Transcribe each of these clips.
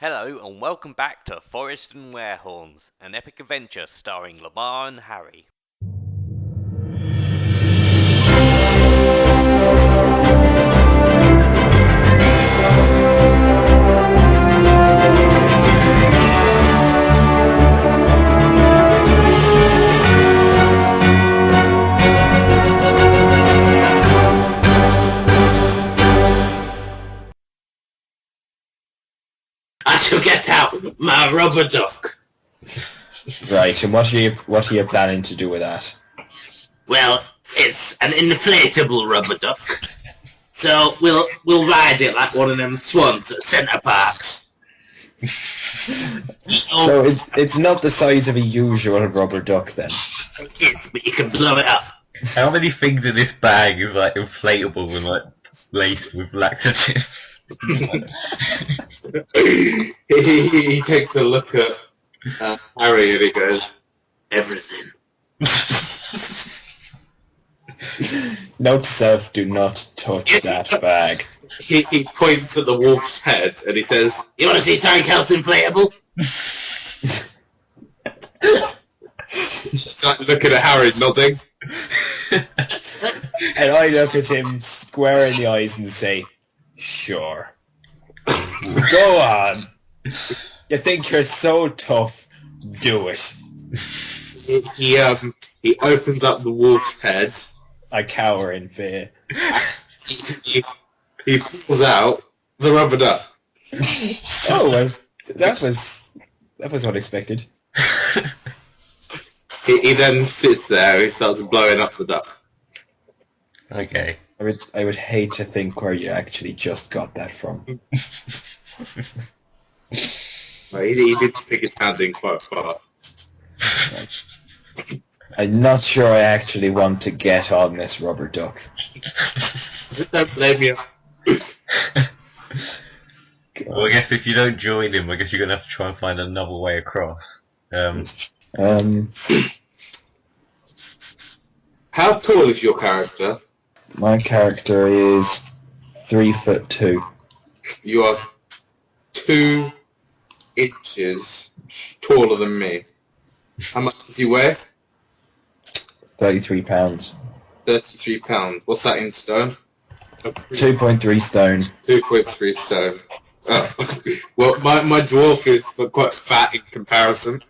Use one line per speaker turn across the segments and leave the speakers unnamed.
Hello and welcome back to Forest and Werehorns, an epic adventure starring Lamarr and Harry.
I shall get out my rubber duck.
Right, and what are you planning to do with that?
Well, it's an inflatable rubber duck, so we'll ride it like one of them swans at centre parks.
So it's not the size of a usual rubber duck then?
It's, but you can blow it up.
How many things in this bag is like inflatable and like laced with laxative?
he takes a look at Harry and he goes,
Everything.
Note to self, do not touch that bag.
he points at the wolf's head and he says,
You want to see something else inflatable?
start looking at Harry nodding.
And I look at him square in the eyes and say, sure. Go on. You think you're so tough, do it.
He opens up the wolf's head.
I cower in fear.
He pulls out the rubber duck.
Oh, well, that was unexpected.
He then sits there and he starts blowing up the duck.
Okay.
I would hate to think where you actually just got that from.
Well, he did stick his hand in quite far.
Right. I'm not sure I actually want to get on this rubber duck.
Don't blame you.
Well, I guess if you don't join him, I guess you're gonna have to try and find another way across.
How tall is your character?
My character is 3'2".
You are 2 inches taller than me. How much does he weigh?
33 pounds.
33 pounds. What's that in stone?
2.3 stone.
2.3 stone. Oh. Well, my dwarf is quite fat in comparison.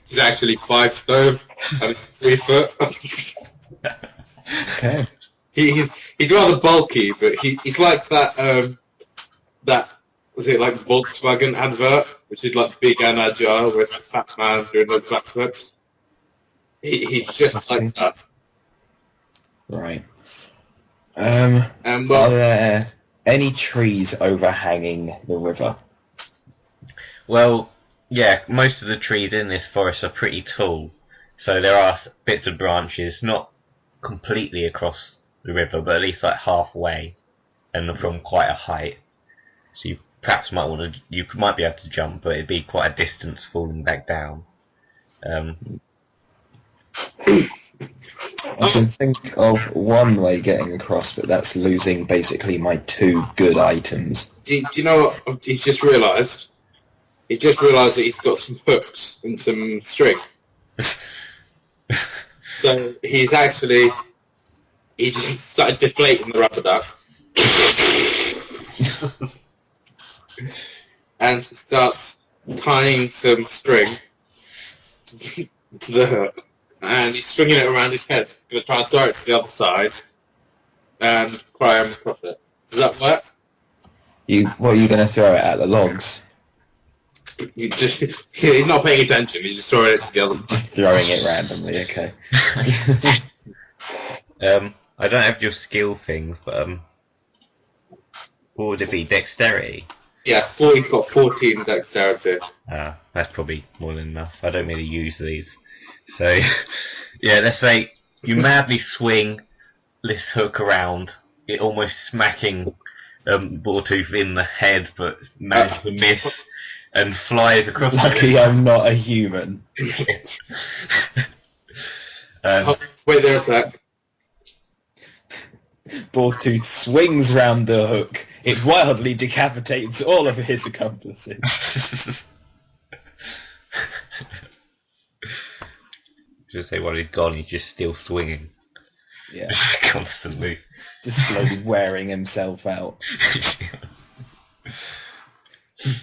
He's actually 5 stone and 3 foot.
Okay.
He's rather bulky, but he's like that was it like Volkswagen advert, which is like big and agile with a fat man doing those backflips. He's just like that.
Right.
And
Are
well,
there any trees overhanging the river?
Well, yeah, most of the trees in this forest are pretty tall, so there are bits of branches, not completely across the river, but at least like halfway, and from quite a height. So you perhaps might might be able to jump, but it'd be quite a distance falling back down.
I can think of one way getting across, but that's losing basically my 2 good items.
do you know what he's just realised? He just realised that he's got some hooks and some string. So he just started deflating the rubber duck. And he starts tying some string to the hook. And he's swinging it around his head. He's going to try and throw it to the other side and cry and profit. Does that work?
What are you going to throw it at? The logs?
He's not paying attention. He's just throwing it to the other side.
Just throwing it randomly, okay.
I don't have your skill things, but what would it be? Dexterity?
Yeah, he's got 14 dexterity.
That's probably more than enough. I don't really use these. So, yeah, let's say you madly swing this hook around, it almost smacking Boar-Tooth in the head, but manages to miss and flies across.
Luckily, I'm not a human.
Wait there a sec.
Boar-Tooth swings round the hook. It wildly decapitates all of his accomplices.
Just say while he's gone, he's just still swinging.
Yeah.
Constantly.
Just slowly wearing himself out.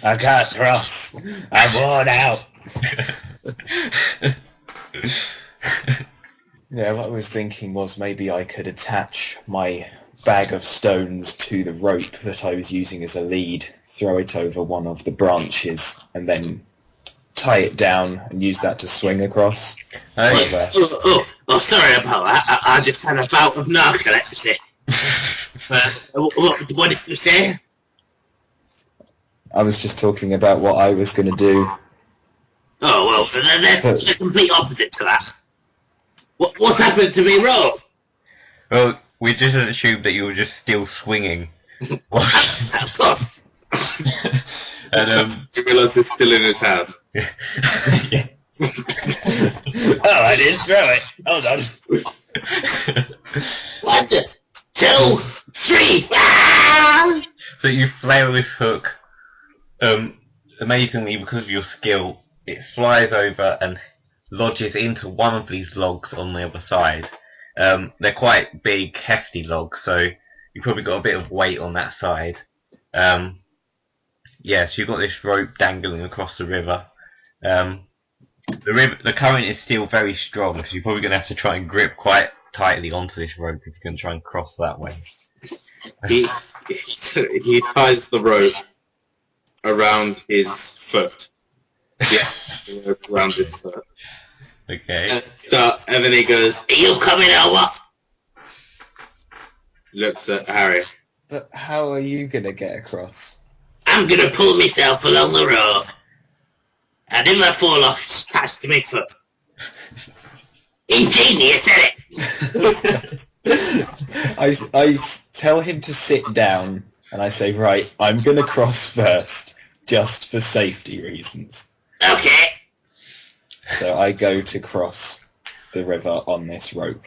I can't cross. I'm worn out. Yeah, what I was thinking was maybe I could attach my bag of stones to the rope that I was using as a lead, throw it over one of the branches, and then tie it down and use that to swing across.
Sorry about that. I just had a bout of narcolepsy. What did you say?
I was just talking about what I was going to do.
Oh, well, that's the complete opposite to that. What's happened to me, rope?
Well, we just assumed that you were just still swinging.
Of course.
And
You realise it's still in his hand.
yeah.
Oh, I didn't throw it. Hold on.
1, 2, 3. Ah!
So you flail this hook. Amazingly, because of your skill, it flies over and lodges into one of these logs on the other side. They're quite big, hefty logs, so you probably got a bit of weight on that side. Yeah, so you've got this rope dangling across the river. The current is still very strong, so you're probably going to have to try and grip quite tightly onto this rope if you're going to try and cross that way.
He ties the rope around his foot. Yeah, around his foot.
Okay.
And then he goes,
Are you coming over?
looks at Harry.
But how are you going to get across?
I'm gonna pull myself along the rope. And in my fall off attached to my foot. Ingenious, isn't it?
I tell him to sit down, and I say, right, I'm going to cross first, just for safety reasons.
Okay.
So I go to cross the river on this rope.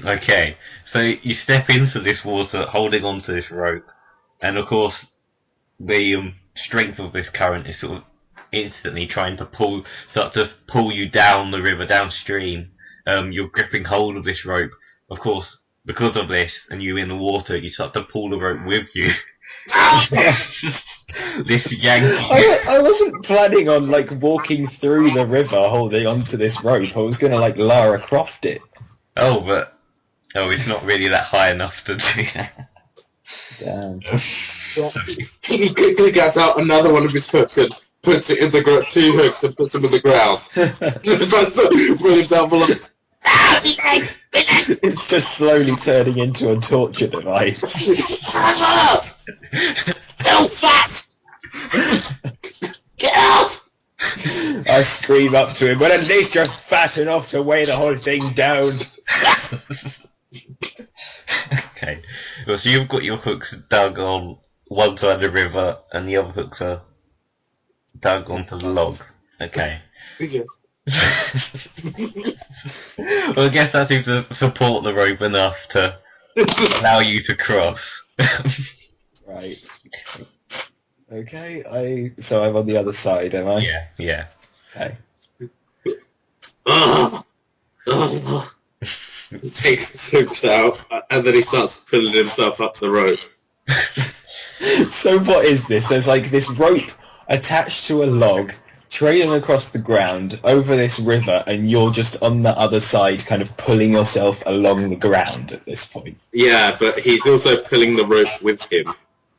Okay, so you step into this water holding onto this rope, and of course the strength of this current is sort of instantly trying to start to pull you down the river, downstream. You're gripping hold of this rope. Of course, because of this, and you in the water, you start to pull the rope with you. This yankee.
I wasn't planning on walking through the river holding onto this rope. I was going to Lara Croft it.
It's not really that high enough to do that.
Damn.
He quickly gets out another one of his hooks and puts it in the ground, 2 hooks and puts them in the ground. Tries to pull himself along.
It's just slowly turning into a torture device.
Still fat! Get off!
I scream up to him, well, at least you're fat enough to weigh the whole thing down.
Okay, well, so you've got your hooks dug on one side of the river, and the other hooks are dug onto the log. Okay. Well, I guess that seems to support the rope enough to allow you to cross.
Right. Okay, so I'm on the other side, am I?
Yeah.
Okay.
He takes the hooks out and then he starts pulling himself up the rope.
So what is this? There's this rope attached to a log, trailing across the ground over this river, and you're just on the other side kind of pulling yourself along the ground at this point.
Yeah, but he's also pulling the rope with him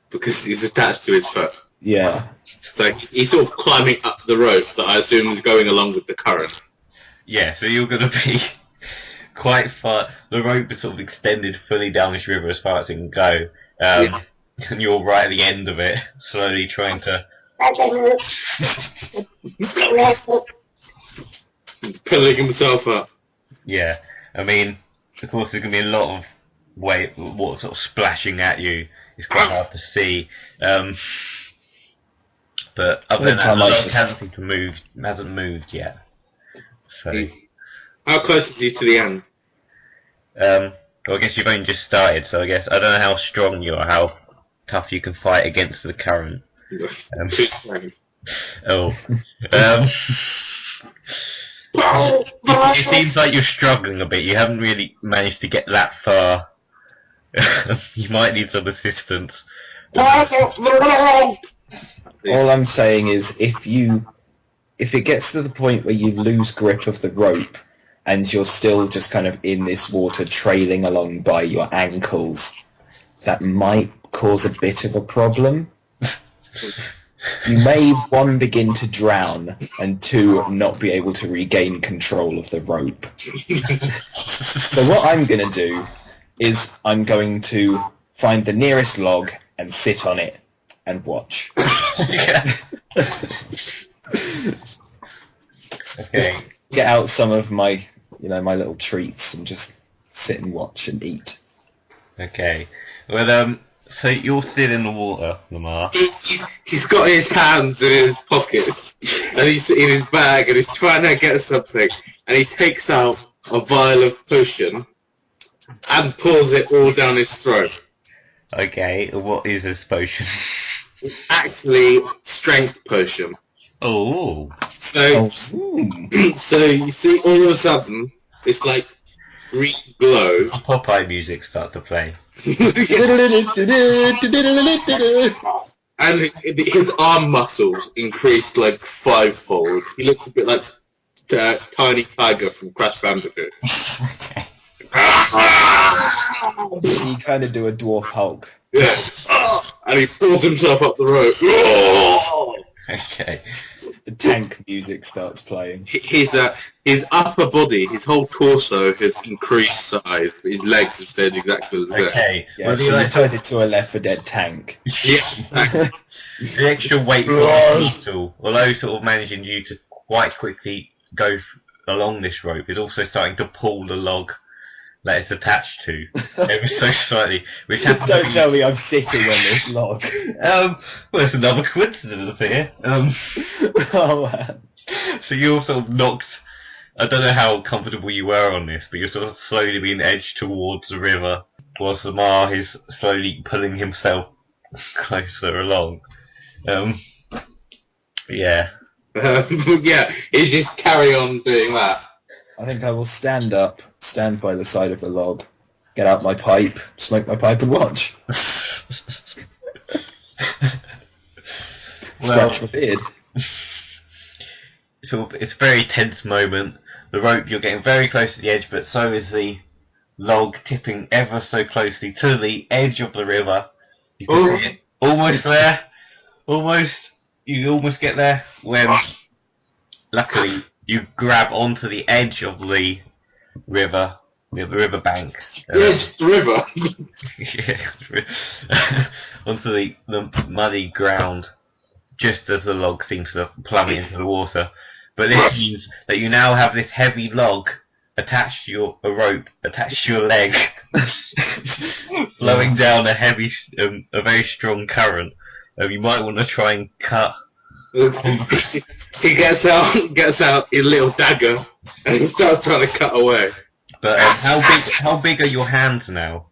because he's attached to his foot.
Yeah.
So he's sort of climbing up the rope that I assume is going along with the current.
Yeah, so you're going to be quite far. The rope is sort of extended fully down this river as far as it can go. And you're right at the end of it, slowly trying to...
He's pulling himself up.
Yeah, I mean, of course there's going to be a lot of water sort of splashing at you. It's quite hard to see. But other than that, the log hasn't moved yet. So,
How close is he to the end?
Well, I guess you've only just started, so I guess I don't know how strong you are, how tough you can fight against the current.
Two strength.
Oh. Um, it seems like you're struggling a bit. You haven't really managed to get that far. You might need some assistance.
All I'm saying is, if it gets to the point where you lose grip of the rope and you're still just kind of in this water trailing along by your ankles, that might cause a bit of a problem. You may, one, begin to drown, and two, not be able to regain control of the rope. So what I'm going to do is I'm going to find the nearest log and sit on it and watch.
Okay.
Get out some of my, my little treats and just sit and watch and eat.
Okay. Well, so you're still in the water, Lamarr.
He's got his hands in his pockets, and he's in his bag, and he's trying to get something, and he takes out a vial of potion and pours it all down his throat.
Okay, what is this potion?
It's actually strength potion.
Oh.
So you see, all of a sudden, it's like green glow.
Popeye music start to play.
And his arm muscles increased like 5-fold. He looks a bit like Tiny Tiger from Crash Bandicoot.
You kind of do a dwarf Hulk.
Yeah. And he pulls himself up the rope.
Okay.
The tank music starts playing.
His upper body, his whole torso has increased size, but his legs have stayed exactly the same.
Okay.
Yeah,
Well,
so you turned into a Left 4 Dead tank.
Yeah, exactly.
the extra weight from the beetle, although sort of managing you to quite quickly go along this rope, is also starting to pull the log that it's attached to ever so slightly. Which happens
Don't tell me I'm sitting on this log.
Well, it's another coincidence here.
Oh man.
So you're sort of knocked. I don't know how comfortable you were on this, but you're sort of slowly being edged towards the river, whilst Lamarr is slowly pulling himself closer along. Yeah.
Yeah, he just carry on doing that.
I think I will stand by the side of the log, get out my pipe, smoke my pipe and watch. Scratch my beard.
Sort of, it's a very tense moment. The rope, you're getting very close to the edge, but so is the log tipping ever so closely to the edge of the river. You can see it. Almost there. You almost get there when, luckily, you grab onto the edge of the river, the river bank.
The edge of the river?
Yeah, onto the muddy ground, just as the log seems to plummet into the water. But this means that you now have this heavy log attached to a rope attached to your leg, flowing down a very strong current. You might want to try and cut.
He gets out his little dagger and he starts trying to cut away.
But how big are your hands now?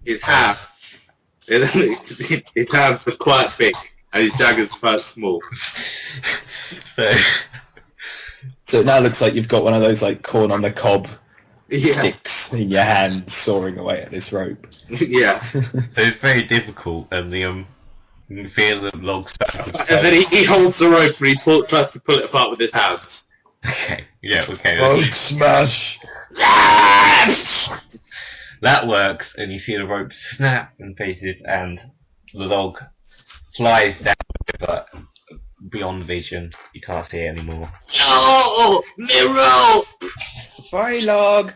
His hands are quite big and his dagger's quite small.
So it now looks like you've got one of those like corn on the cob
Yeah.
sticks in your hand, sawing away at this rope.
Yeah.
So it's very difficult, and you can feel the log start.
And then he holds the rope and he tries to pull it apart with his hands.
Okay, yeah, okay.
Log smash!
That works, and you see the rope snap in pieces, and the log flies down, but beyond vision. You can't see it anymore.
No! My rope!
Bye, log!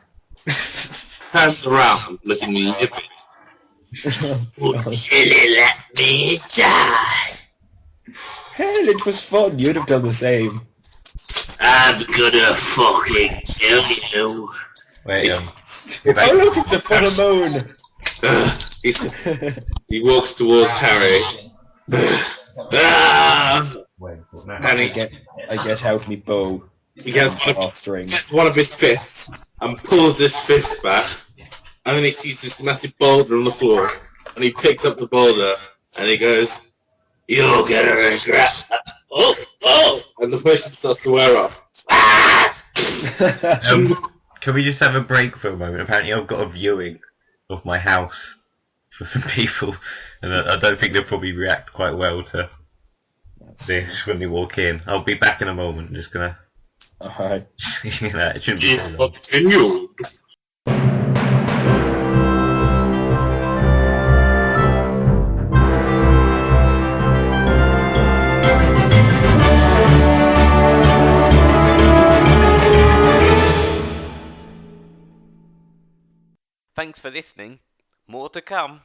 Turns around, looking livid. Really let me die.
Hell, it was fun. You'd have done the same.
I'm gonna fucking kill you.
Wait,
Oh, look, it's a full moon!
He walks towards Harry. And
I get out me bow.
he gets
string.
one of his fists and pulls his fist back and then he sees this massive boulder on the floor, and he picks up the boulder, and he goes, "You're gonna regret that." Oh! And the potion starts to wear off.
Can we just have a break for a moment? Apparently I've got a viewing of my house for some people, and I don't think they'll probably react quite well to this when they walk in. I'll be back in a moment. I'm just gonna...
Alright.
It shouldn't be so long.
Continued.
Thanks for listening. More to come.